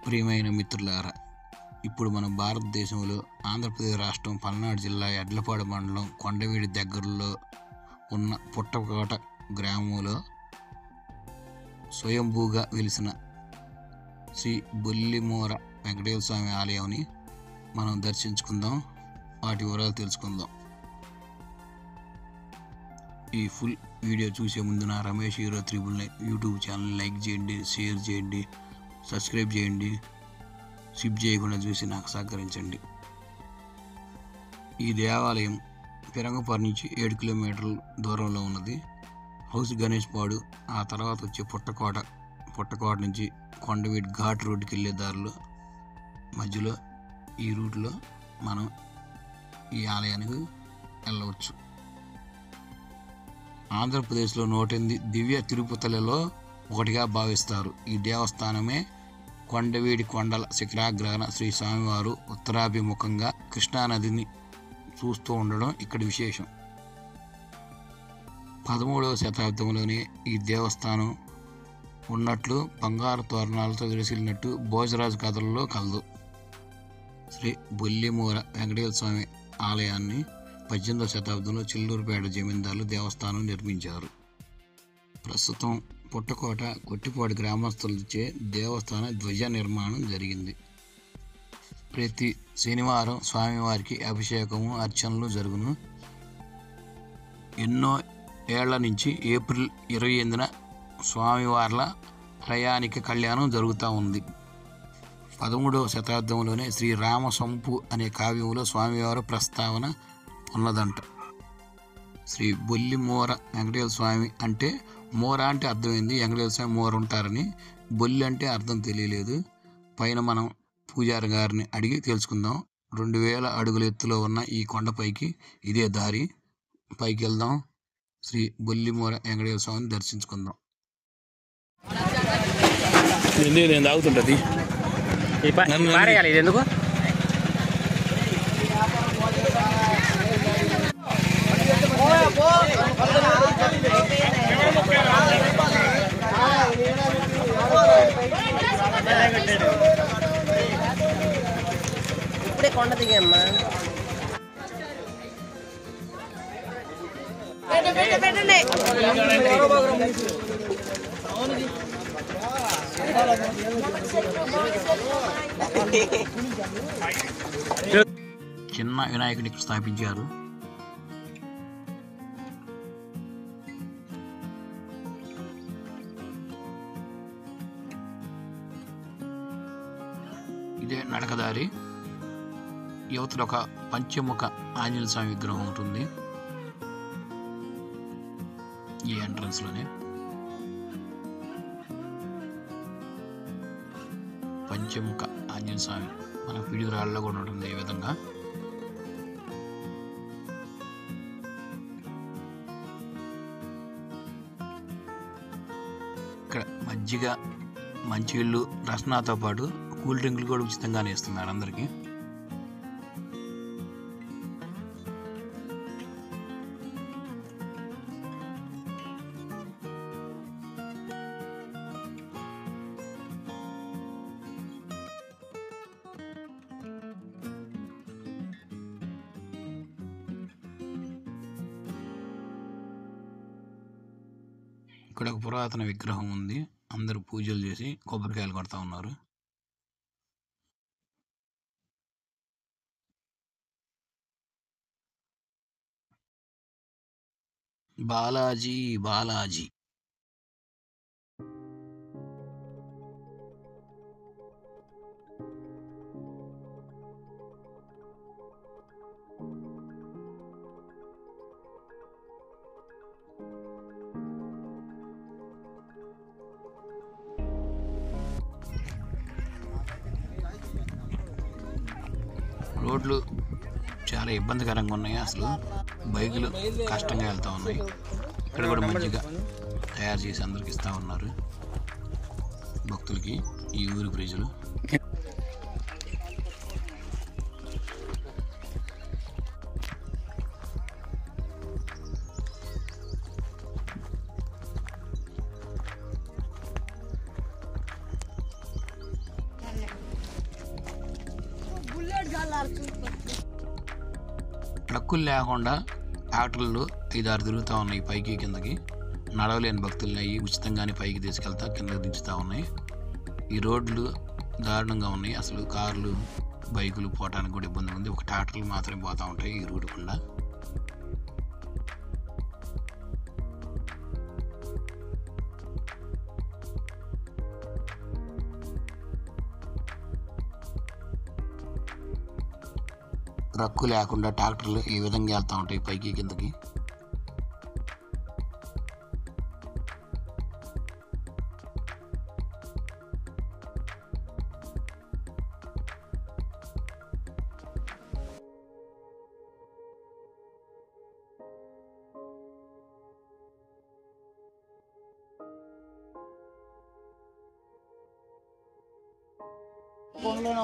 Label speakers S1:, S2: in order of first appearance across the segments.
S1: ప్రియమైన మిత్రులారా, ఇప్పుడు మన భారతదేశంలో ఆంధ్రప్రదేశ్ రాష్ట్రం పల్నాడు జిల్లా ఎడ్లపాడు మండలం కొండవీడి దగ్గరలో ఉన్న పుట్టకోట గ్రామంలో స్వయంభూగా వెలిసిన శ్రీ బొల్లిమూర వెంకటేశ్వర స్వామి ఆలయాన్ని మనం దర్శించుకుందాం, వాటి వివరాలు తెలుసుకుందాం. ఈ ఫుల్ వీడియో చూసే ముందు నా Ramesh hero 999 YouTube channel like చేయండి, షేర్ చేయండి, సబ్స్క్రైబ్ చేయండి. స్కిప్ చేయకుండా చూసి నాకు సహకరించండి. ఈ దేవాలయం పిరంగపాడు నుంచి 7 కిలోమీటర్ల దూరంలో ఉన్నది. హౌస్ గణేష్ పాడు, ఆ తర్వాత వచ్చే పుట్టకోట నుంచి కొండవీడి ఘాట్ రోడ్డుకి వెళ్ళే దారిలో మధ్యలో ఈ రూట్లో మనం ఈ ఆలయానికి వెళ్ళవచ్చు. ఆంధ్రప్రదేశ్లో 108 దివ్య తిరుపతులలో ఒకటిగా భావిస్తారు. ఈ దేవస్థానమే కొండవీడి కొండల శిఖరాగ్రహణ శ్రీ స్వామివారు ఉత్తరాభిముఖంగా కృష్ణానదిని చూస్తూ ఉండడం ఇక్కడ విశేషం. 13వ శతాబ్దంలోనే ఈ దేవస్థానం ఉన్నట్లు బంగారు తోరణాలతో విరసిల్లినట్టు భోజరాజు కథలలో కలదు. శ్రీ బొల్లిమూర వెంకటేశ్వర స్వామి ఆలయాన్ని 18వ శతాబ్దంలో చిల్లూరుపేట జమీందారులు దేవస్థానం నిర్మించారు. ప్రస్తుతం పుట్టకోట కొట్టిపాడు గ్రామస్తులచే దేవస్థాన ధ్వజ నిర్మాణం జరిగింది. ప్రతి శనివారం స్వామివారికి అభిషేకము, అర్చనలు జరుగును. ఎన్నో ఏళ్ల నుంచి ఏప్రిల్ 28న స్వామివార్ల ప్రయాణిక కళ్యాణం జరుగుతూ ఉంది. 13వ శతాబ్దంలోనే శ్రీ రామసంపు అనే కావ్యంలో స్వామివారి ప్రస్తావన ఉన్నదంట. శ్రీ బొల్లిమూర వెంకటేశ్వర స్వామి అంటే మూర అంటే అర్థమైంది, వెంకటేశ్వర స్వామి మూర ఉంటారని. బొల్లి అంటే అర్థం తెలియలేదు. పైన మనం పూజారి గారిని అడిగి తెలుసుకుందాం. 2000 అడుగుల ఎత్తులో ఉన్న ఈ కొండపైకి ఇదే దారి, పైకి వెళ్దాం. శ్రీ బొల్లిమూర వెంకటేశ్వర స్వామిని దర్శించుకుందాం.
S2: నేను తాగుతుంటది ఎందుకు
S3: ఇప్పుడే కొండ దిగమ్మా.
S1: చిన్న వినాయకుడిని ఇక్కడ స్థాపించారు. ఇదే నడకదారి. యువతలో ఒక పంచముఖ ఆంజనేయ స్వామి విగ్రహం ఉంటుంది ఈ ఎంట్రన్స్ లోనే. పంచముఖ ఆంజనేయ స్వామి మన పిడుగురాళ్ళలో కూడా ఉంటుంది. ఈ విధంగా ఇక్కడ మజ్జిగ, మంచినీళ్ళు, రసనాతో పాటు కూల్ డ్రింకులు కూడా ఉచితంగానే ఇస్తున్నారు అందరికీ. ఇక్కడ ఒక పురాతన విగ్రహం ఉంది. అందరూ పూజలు చేసి కొబ్బరికాయలు కొడతా ఉన్నారు. బాలాజీ బాలాజీ రోడ్లు చాలా ఇబ్బందికరంగా ఉన్నాయి. అసలు బైకులు కష్టంగా వెళ్తూ ఉన్నాయి. ఇక్కడ కూడా మంచిగా తయారు చేసి అందరికి ఇస్తూ ఉన్నారు భక్తులకి, ఈ ఊరి ప్రజలు. ట్రక్కులు లేకుండా ట్రాక్టర్లు 5-6 తిరుగుతూ ఉన్నాయి పైకి కిందకి. నడవలేని భక్తుల్ని అయ్యి ఉచితంగానే పైకి తీసుకెళ్తా కిందకి దించుతూ ఉన్నాయి. ఈ రోడ్లు దారుణంగా ఉన్నాయి. అసలు కార్లు బైకులు పోవటానికి కూడా ఇబ్బంది ఉంది. ఒక ట్రాక్టర్లు మాత్రమే పోతూ ఉంటాయి ఈ రోడ్డు గుండా. ట్రక్కు లేకుండా ట్రాక్టర్లు ఈ విధంగా వెళ్తూ ఉంటాయి పైకి కిందకి.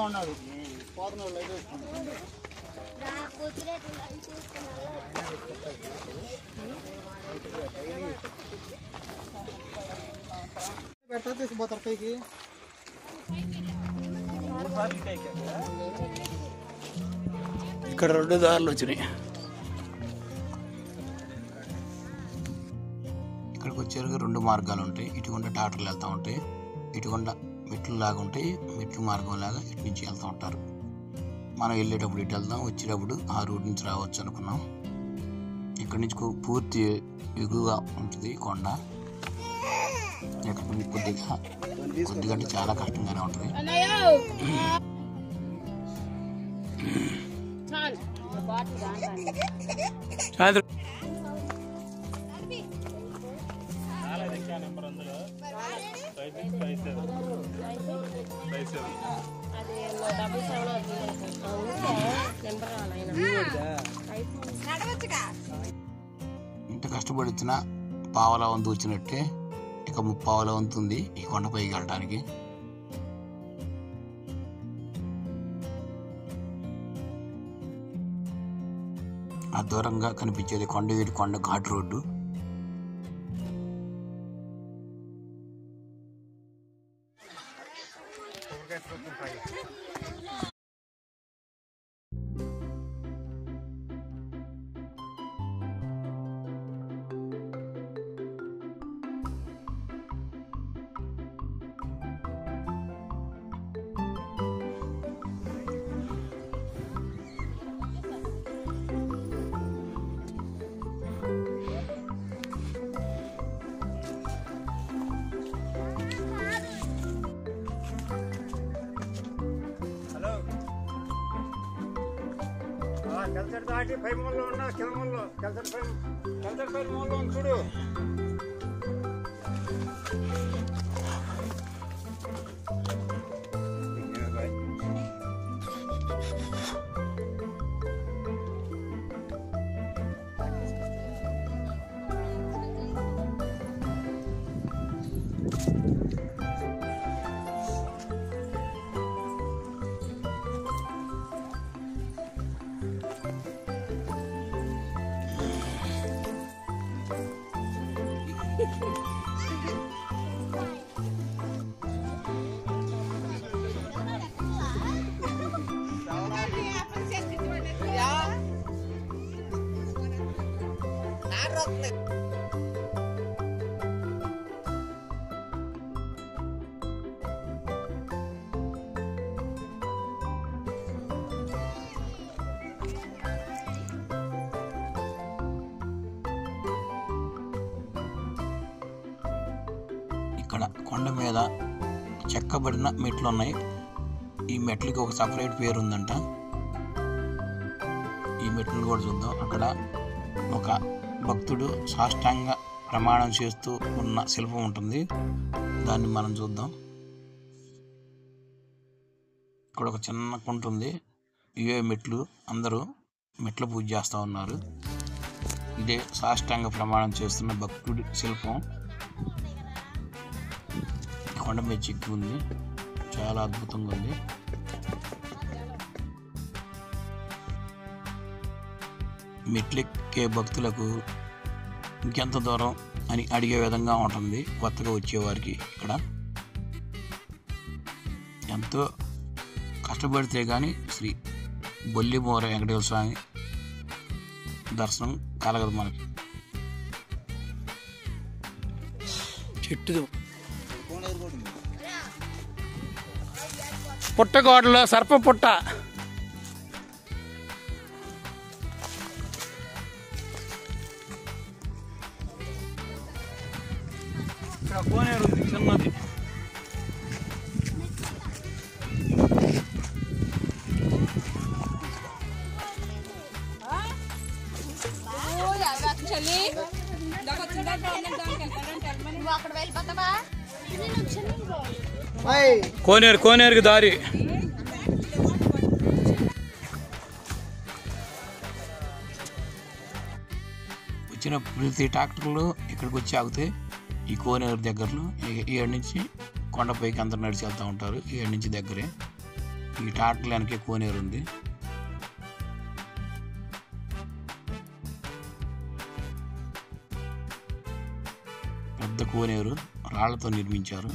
S3: ఉన్నాడు తీసుకుపోతారు పైకి.
S1: ఇక్కడ 2 దారులు వచ్చినాయి. ఇక్కడికి వచ్చేసరికి 2 మార్గాలు ఉంటాయి. ఇటుకుండా ట్రాక్టర్లు వెళ్తూ ఉంటాయి, ఇటుకుండా మెట్లు లాగా ఉంటాయి. మెట్లు మార్గం లాగా ఇటు నుంచి వెళ్తూ ఉంటారు. మనం వెళ్ళేటప్పుడు ఇటు వెళ్దాం, వచ్చేటప్పుడు ఆ రూట్ నుంచి రావచ్చు అనుకున్నాం. ఇక్కడి నుంచి పూర్తి ఎగువగా ఉంటుంది కొండ. ఇక్కడ కొద్దిగా అంటే చాలా కష్టంగానే ఉంటుంది. ఇంత కష్టపడి వచ్చిన పావలా వంతు వచ్చినట్టే ఇక 30 వంతు ఉంది ఈ కొండపైకి వెళ్ళడానికి. ఆ దూరంగా కనిపించేది కొండవీటి కొండ ఘాట్ రోడ్డు.
S3: కెల్సర్ దాటి 5 మూలలో ఉన్నా కిలమూలలో కెల్సర్ 5 మూలలో ఉంది చూడు. ఇక్కడ కొండ మీద చెక్కబడిన మెట్లు ఉన్నాయి. ఈ మెట్లకి ఒక సపరేట్ పేరు ఉందంట. ఈ మెట్లను కూడా చూద్దాం. అక్కడ ఒక భక్తుడు సాష్టాంగ ప్రమాణం చేస్తూ ఉన్న శిల్పం ఉంటుంది, దాన్ని మనం చూద్దాం. ఇక్కడ ఒక చిన్న కుంట ఉంది. ఇవే మెట్లు, అందరూ మెట్ల పూజ చేస్తూ ఉన్నారు. ఇదే సాష్టాంగ ప్రమాణం చేస్తున్న భక్తుడి శిల్పం. కొండ మీద చెక్కి ఉంది, చాలా అద్భుతంగా ఉంది. మెట్లెక్కే భక్తులకు ఇంకెంత దూరం అని అడిగే విధంగా ఉంటుంది కొత్తగా వచ్చేవారికి. ఇక్కడ ఎంతో కష్టపడితే కానీ శ్రీ బొల్లిమూర వెంకటేశ్వర స్వామి దర్శనం కలగదు మనకి.
S2: చెట్టు పుట్టగోడలో సర్ప పుట్ట. ఇక్కడ కోనేరు ఉంది చిన్నది. కోనేరుకి దారి.
S3: వచ్చిన ప్రతి ట్రాక్టర్లు ఇక్కడికి వచ్చి ఆగితే ఈ కోనేరు దగ్గరలో ఏడు నుంచి కొండపైకి అందరు నడిచి వెళ్తూ ఉంటారు. ఏడు నుంచి దగ్గరే ఈ ట్రాక్టర్లు వెనకే కోనేరు ఉంది. పెద్ద కోనేరు రాళ్లతో నిర్మించారు.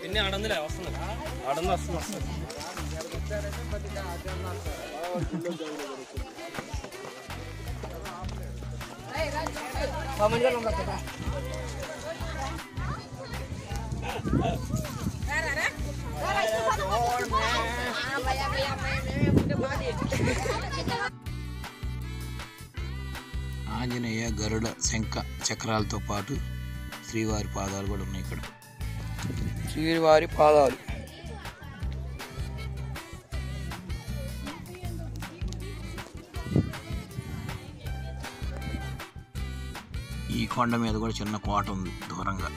S2: ఎన్ని ఆడందులే వస్తుందా? ఆడంది వస్తుంది.
S3: ఆంజనేయ గరుడ శంఖ చక్రాలతో పాటు శ్రీవారి పాదాలు కూడా ఉన్నాయి ఇక్కడ.
S1: శ్రీవారి పాదాలు.
S3: ఈ కొండ మీద కూడా చిన్న కోట ఉంది దూరంగా.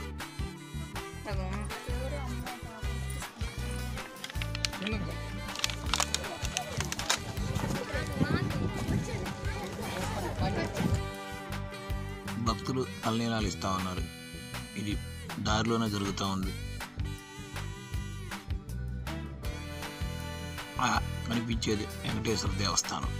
S3: భక్తులు తలనీలాలు ఇస్తా ఉన్నారు. ఇది దారిలోనే జరుగుతూ ఉంది. కనిపించేది వెంకటేశ్వర దేవస్థానం.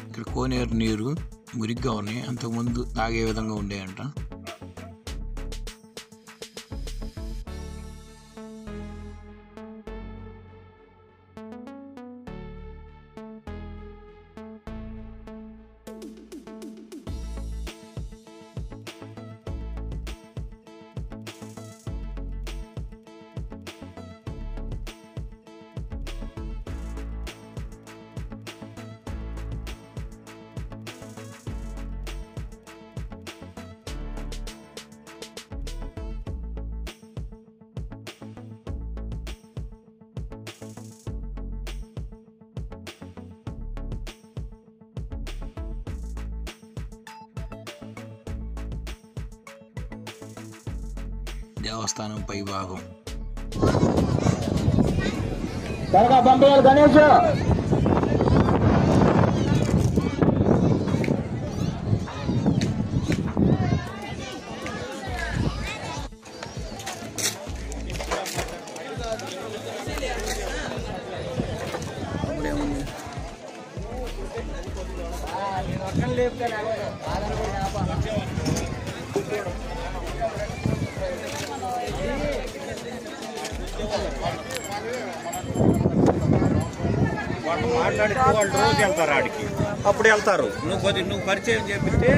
S3: ఇక్కడ కోనేరు నీరు మురిగ్గా ఉన్నాయి. అంతకుముందు తాగే విధంగా ఉండేయంట. దేవస్థానం పై భాగం.
S4: గణేష్ వాళ్ళు మాట్లాడితే వాళ్ళు రోజు వెళ్తారు ఆడికి, అప్పుడు వెళ్తారు. నువ్వు పరిచయం చేపిస్తే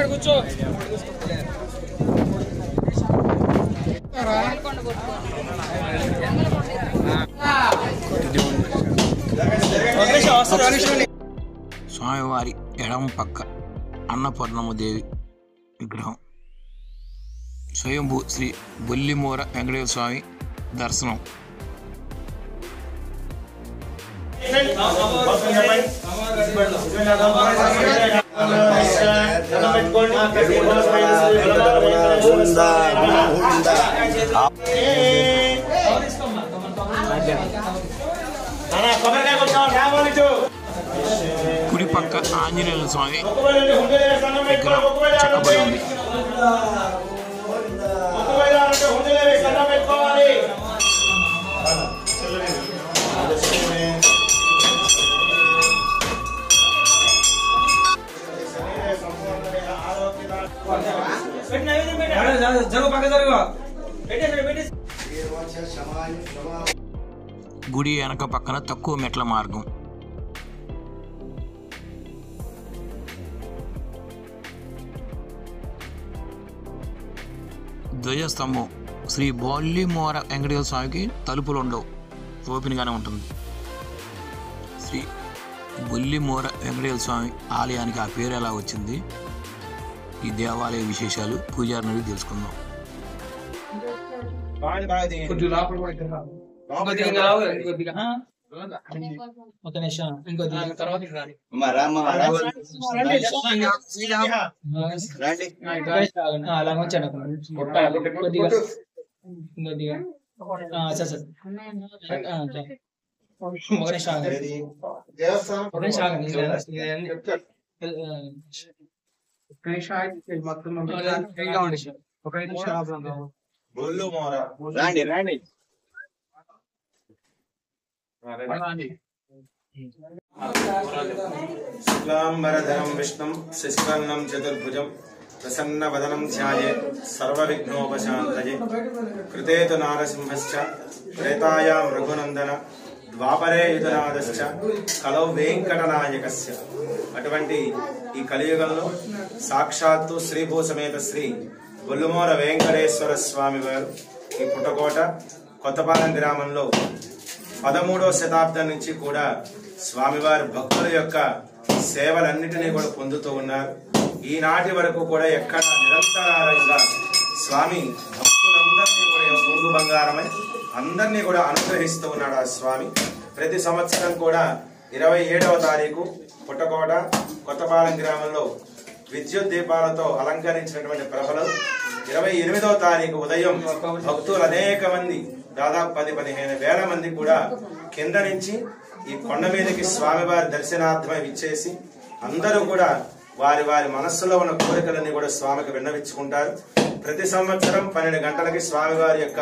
S2: కూర్చో.
S3: స్వామివారి ఎడమ పక్క అన్నపూర్ణమ్మదేవి విగ్రహం. స్వయంభూ శ్రీ బొల్లిమూర వెంకటేశ్వర స్వామి దర్శనం. కుడి పక్క ఆంజనేయుల స్వామి విగ్రహం చెక్కబడి ఉంది. గుడి వెనక పక్కన తక్కువ మెట్ల మార్గం. ధ్వజస్తంభం. శ్రీ బొల్లిమూర వెంకటేశ్వర స్వామికి తలుపులు ఉండవు, ఓపెన్గానే ఉంటుంది. శ్రీ బొల్లిమూర వెంకటేశ్వర స్వామి ఆలయానికి ఆ పేరు ఎలా వచ్చింది, ఈ దేవాలయ విశేషాలు పూజారిని తెలుసుకుందాం.
S2: ఒక నిమిషం ఇంకొద్ది తర్వాత అలా వచ్చాను కొద్దిగా కొద్దిగా సార్ ఒక నిమిషం
S5: శుక్లాంబరధరం విష్ణుం శశివర్ణం చతుర్భుజం ప్రసన్నవదనం ధ్యాయేత్ సర్వవిఘ్నోపశాంతయే. కృతే తు నారసింహశ్చ త్రేతాయాం రఘునందన ద్వాపరే యుధనాదశ్చ కలౌ వెంకటనాయకస్య. అటువంటి ఈ కలియుగంలో సాక్షాత్తు శ్రీభూ సమేత శ్రీ బొల్లిమూర వెంకటేశ్వర స్వామి వారు ఈ పుట్టకోట కొత్తపాలెం గ్రామంలో 13వ శతాబ్దం నుంచి కూడా స్వామివారి భక్తుల యొక్క సేవలన్నిటినీ కూడా పొందుతూ ఉన్నారు. ఈనాటి వరకు కూడా ఎక్కడ నిరంతరాయంగా స్వామి భక్తులందరినీ కూడా ముందు బంగారమై అందరినీ కూడా అనుగ్రహిస్తూ ఉన్నాడు ఆ స్వామి. ప్రతి సంవత్సరం కూడా 27వ తారీఖు పుట్టకోట కొత్తపాలెం గ్రామంలో విద్యుత్ దీపాలతో అలంకరించినటువంటి ప్రభలు 28వ తారీఖు ఉదయం భక్తులు అనేక మంది దాదాపు 10-15 వేల మంది కూడా కింద నుంచి ఈ కొండ మీదకి స్వామివారి దర్శనార్థమై విచ్చేసి అందరూ కూడా వారి వారి మనస్సులో ఉన్న కోరికలన్నీ కూడా స్వామికి విన్నవించుకుంటారు. ప్రతి సంవత్సరం 12 గంటలకి స్వామివారి యొక్క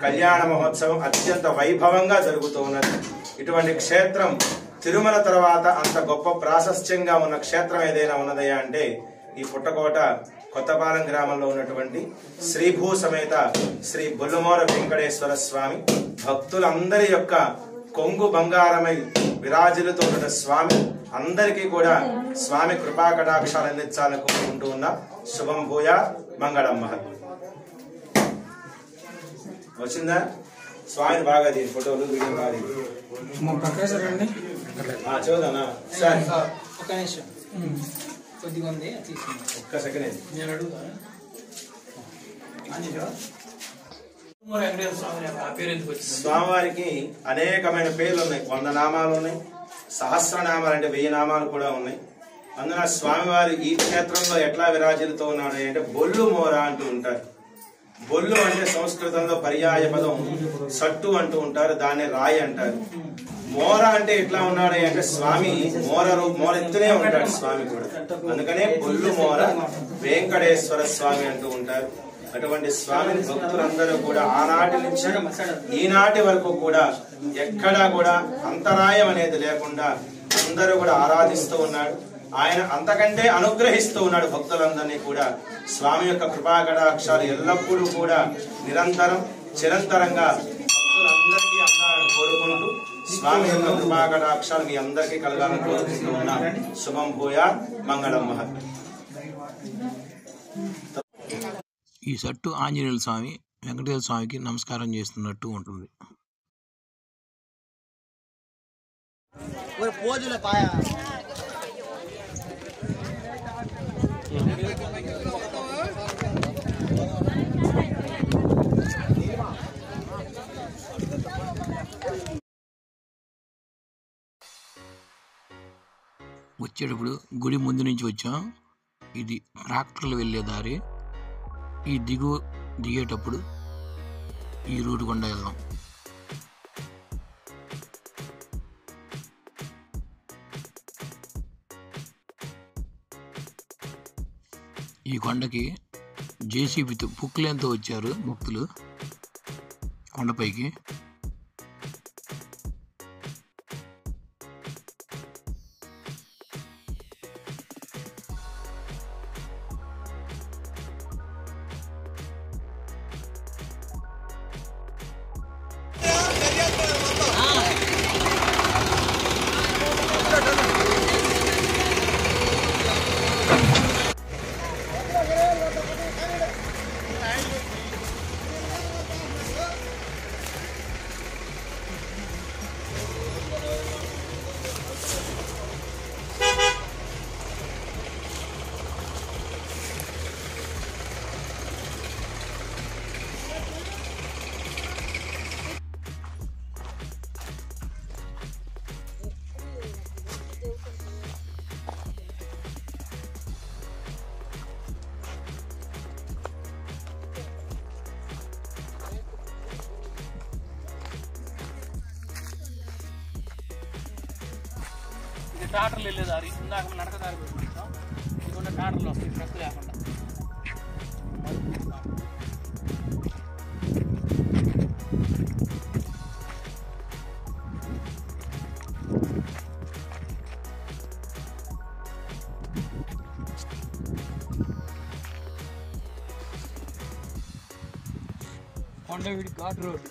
S5: కళ్యాణ మహోత్సవం అత్యంత వైభవంగా జరుగుతూ ఉన్నది. ఇటువంటి క్షేత్రం తిరుమల తర్వాత అంత గొప్ప ప్రాశస్త్యంగా ఉన్న క్షేత్రం ఏదైనా ఉన్నదయ్యా అంటే ఈ పుట్టకోట కొత్తపాలెం గ్రామంలో ఉన్నటువంటి శ్రీభూ సమేత శ్రీ బొల్లిమూర వెంకటేశ్వర స్వామి. భక్తులందరి యొక్క కొంగు బంగారమై విరాజిల్లుతూ ఉన్న స్వామి అందరికీ కూడా స్వామి కృపా కటాక్షాలు అందించాలని కోరుకుంటూ ఉన్న శుభం భూయ మంగళం మహత్. వచ్చిందా స్వామిని బాగా తీసి ఫోటోలు వీడియో బాగా చూద్దానా సార్.
S2: ఒక నిమిషం కొద్దిగా ఉంది
S5: ఒక్క సెకండ్
S2: నేను అడుగుతా.
S5: స్వామివారికి అనేకమైన పేర్లు ఉన్నాయి, 100 నామాలు ఉన్నాయి, సహస్రనామాలు అంటే 1000 నామాలు కూడా ఉన్నాయి. అందున స్వామివారి ఈ క్షేత్రంలో ఎట్లా విరాజిల్లుతూ ఉన్నాడు అంటే బొల్లిమూర అంటూ ఉంటారు. బొల్లు అంటే సంస్కృతంలో పర్యాయ పదం సట్టు అంటూ ఉంటారు, దాన్ని రాయి అంటారు. మోర అంటే ఎట్లా ఉన్నాడు అంటే స్వామి మోరెత్తునే ఉంటాడు స్వామి కూడా. అందుకనే పొల్లు మోర వెంకటేశ్వర స్వామి అంటూ ఉంటారు. అటువంటి స్వామిని భక్తులందరూ కూడా ఆనాటి నుంచి ఈనాటి వరకు కూడా ఎక్కడా కూడా అంతరాయం అనేది లేకుండా అందరూ కూడా ఆరాధిస్తూ ఉన్నాడు. ఆయన అంతకంటే అనుగ్రహిస్తూ ఉన్నాడు భక్తులందరినీ కూడా. స్వామి యొక్క కృపాకటాక్షాలు ఎల్లప్పుడూ కూడా నిరంతరం చిరంతరంగా భక్తులందరికీ అందాలని కోరుకుంటూ స్వామి యొక్క కృపాకటాక్షాలు మీ అందరికీ కలగాలని కోరుకుంటూ ఉన్నాను. శుభం భూయా, మంగళం మహత్.
S3: ఈ సట్టు ఆంజనేయుల స్వామి వెంకటేశ్వర స్వామికి నమస్కారం చేస్తున్నట్టు ఉంటుంది. వచ్చేటప్పుడు గుడి ముందు నుంచి వచ్చాం. ఇది ట్రాక్టర్లు వెళ్ళే దారి. ఈ దిగేటప్పుడు ఈ రూట్ గుండా వెళ్దాం. ఈ కొండకి జేసీబీతో పుక్లేంతో వచ్చారు భక్తులు కొండపైకి. ట్రాక్టర్లు వెళ్ళే దారి. ఇందాక నడక దారి పెట్టుకుంటాం. ఇదిగోండి ట్రాక్టర్లు వస్తాయి ట్రక్ లేకుండా. కొండవీడి ఘాట్ రోడ్.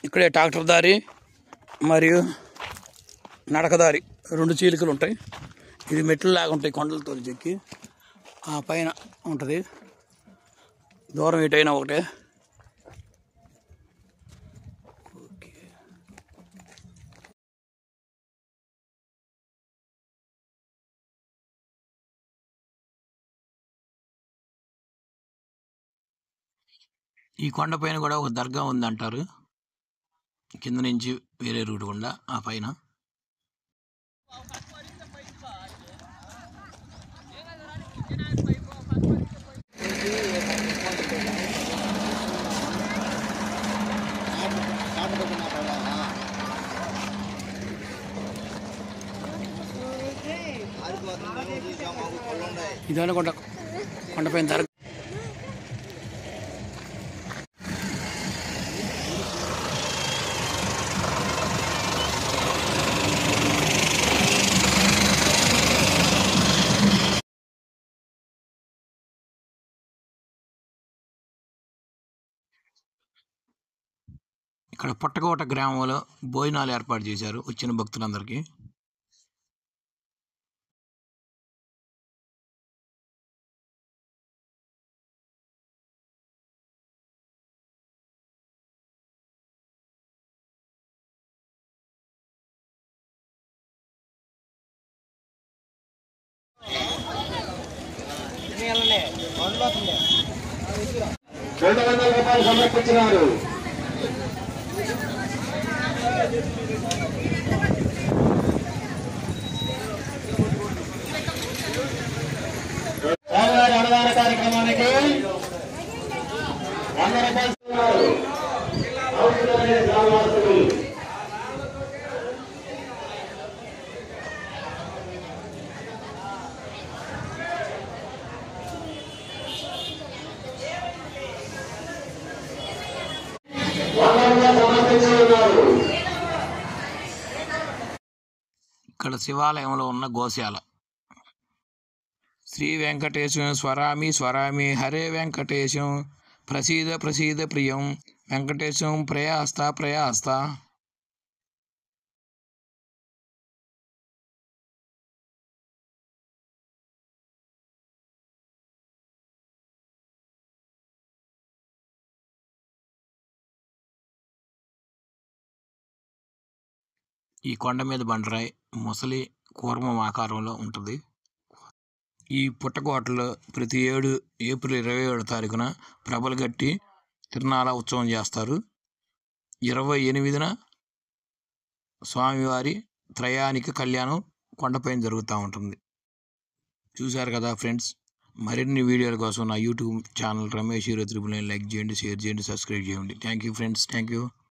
S3: ఇక్కడే ట్రాక్టర్ దారి మరియు నడకదారి రెండు చీలికలు ఉంటాయి. ఇది మెట్లు లాగా ఉంటాయి కొండలతో చెక్కి. ఆ పైన ఉంటుంది. దూరం ఎటైనా ఒకటే. ఈ కొండపైన కూడా ఒక దర్గా ఉందంటారు, కింద నుంచి వేరే రూట్ గుండా ఆ పైన. ఇదైనా కొండపైన దర్గా. ఇక్కడ పుట్టకోట గ్రామంలో భోజనాలు ఏర్పాటు చేశారు వచ్చిన భక్తులందరికీ.
S5: రూపాయలు సమర్పించినారు. స్వామివారి అన్నదాన కార్యక్రమానికి 100 రూపాయలు ఇస్తున్నారు. గ్రామవాసులు
S3: ఇక్కడ శివాలయంలో ఉన్న గోశాల. శ్రీ వెంకటేశం స్వరామి స్వరామి హరే వెంకటేశం ప్రసీద ప్రసీద ప్రియం వెంకటేశం ప్రయాస్త ప్రయాస్త. ఈ కొండ మీద బండరాయి ముసలి కూర్మం ఆకారంలో ఉంటుంది. ఈ పుట్టకోటలో ప్రతి ఏడు ఏప్రిల్ 27వ తారీఖున ప్రభలు కట్టి తిరునాళ ఉత్సవం చేస్తారు. 28న స్వామివారి త్రయానిక కళ్యాణం కొండపైన జరుగుతూ ఉంటుంది. చూశారు కదా ఫ్రెండ్స్. మరిన్ని వీడియోల కోసం నా యూట్యూబ్ ఛానల్ రమేష్ 039 లైక్ చేయండి, షేర్ చేయండి, సబ్స్క్రైబ్ చేయండి. Thank you friends, thank you.